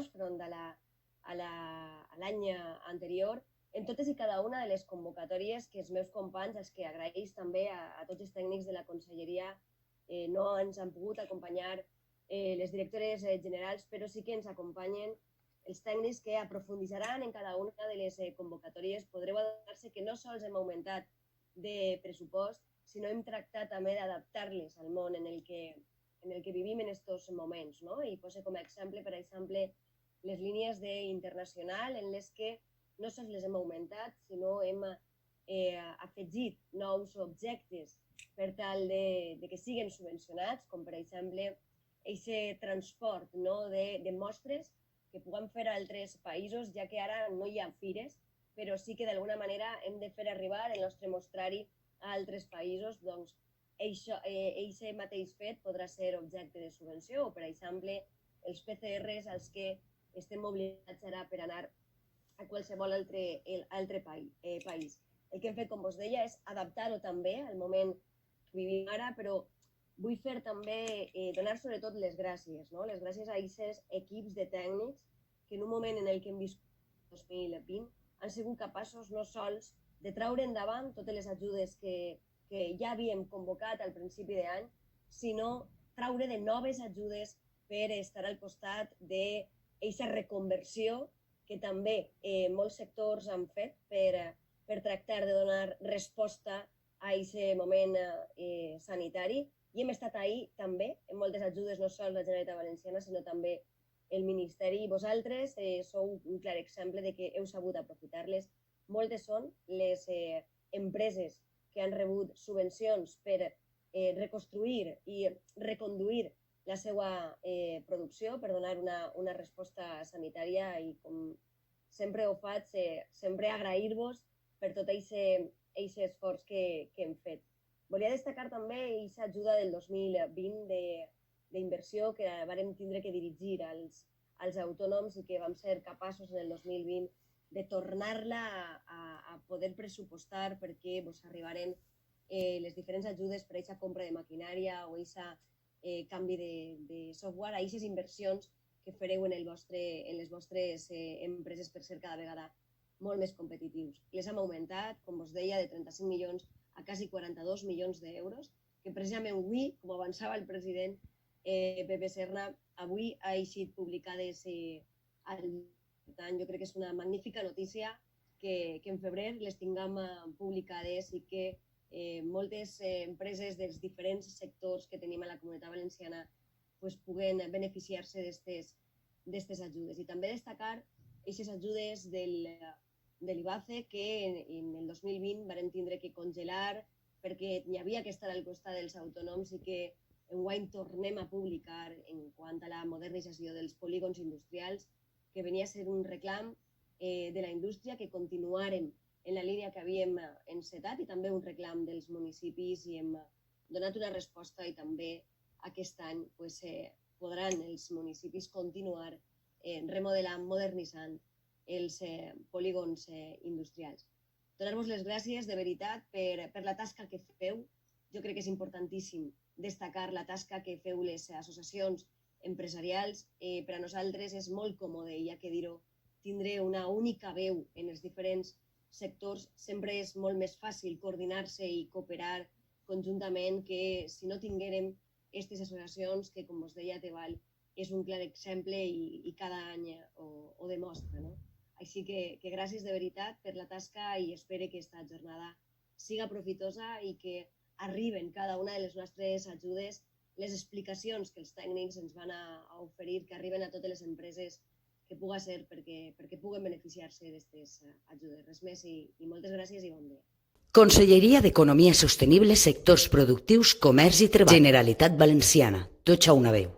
pressupost front a l'any anterior en totes i cada una de les convocatòries que els meus companys, els que agraeix també a tots els tècnics de la Conselleria, no ens han pogut acompanyar les directores generals, però sí que ens acompanyen els tècnics que aprofundissaran en cada una de les convocatòries. Podreu adonar-se que no sols hem augmentat de pressupost, sinó hem tractat també d'adaptar-les al món en el que vivim en aquests moments. I poso com a exemple, per exemple, les línies internacional en les que no sols les hem augmentat, sinó hem afegit nous objectes per tal de que siguin subvencionats, com per exemple aquest transport de mostres que puguem fer a altres països, ja que ara no hi ha fires, però sí que d'alguna manera hem de fer arribar el nostre mostrari a altres països. Doncs aquest mateix fet podrà ser objecte de subvenció, o per exemple els PCRs als que estem obligats ara per anar a qualsevol altre país. El que hem fet, com vos deia, és adaptar-ho també al moment que vivim ara, però vull fer també, donar sobretot les gràcies. Les gràcies a aquests equips de tècnics que en un moment en el que hem viscut el 2020 han sigut capaços no sols de treure endavant totes les ajudes que ja havíem convocat al principi d'any, sinó treure de noves ajudes per estar al costat d'aquesta reconversió que també molts sectors han fet per tractar de donar resposta a aquest moment sanitari. I hem estat ahí també en moltes ajudes, no sols la Generalitat Valenciana, sinó també el Ministeri. Vosaltres sou un clar exemple de que heu sabut aprofitar-les. Moltes són les empreses que han rebut subvencions per reconstruir i reconduir la seva producció, per donar una resposta sanitària, i com sempre ho faig, sempre agrair-vos per tot aquest esforç que hem fet. Volia destacar també aquesta ajuda del 2020 d'inversió que vam tindre que dirigir als autònoms i que vam ser capaços en el 2020 de tornar-la a poder pressupostar perquè vos arribaren les diferents ajudes per a aquesta compra de maquinària o aquest canvi de software, a aquestes inversions que fareu en les vostres empreses per ser cada vegada molt més competitius. Les hem augmentat, com vos deia, de 35 milions a quasi 42 milions d'euros, que precisament avui, com avançava el president Pepe Serna, avui ha eixit publicades al... Per tant, jo crec que és una magnífica notícia que en febrer les tinguem publicades i que moltes empreses dels diferents sectors que tenim a la Comunitat Valenciana puguen beneficiar-se d'aquestes ajudes. I també destacar aquestes ajudes de l'IBACE que en el 2020 vam tindre que congelar perquè hi havia que estar al costat dels autònoms i que enguany tornem a publicar en quant a la modernització dels polígons industrials, que venia a ser un reclam de la indústria, que continuàrem en la línia que havíem encetat, i també un reclam dels municipis, i hem donat una resposta, i també aquest any podran els municipis continuar remodelant, modernitzant els polígons industrials. Donar-vos les gràcies de veritat per la tasca que feu. Jo crec que és importantíssim destacar la tasca que feu les associacions empresarials. Per a nosaltres és molt còmode, ja que dir-ho, tindre una única veu en els diferents sectors. Sempre és molt més fàcil coordinar-se i cooperar conjuntament que si no tinguérem aquestes associacions que, com us deia, Teval és un clar exemple i cada any ho demostra. Així que gràcies de veritat per la tasca, i espero que aquesta jornada siga profitosa i que arriben cada una de les nostres ajudes, les explicacions que els tècnics ens van a oferir, que arriben a totes les empreses que puga ser perquè puguen beneficiar-se d'aquestes ajudes. Res més i moltes gràcies i bon dia. Conselleria d'Economia Sostenible, Sectors Productius, Comerç i Treball. Generalitat Valenciana. Tots a una veu.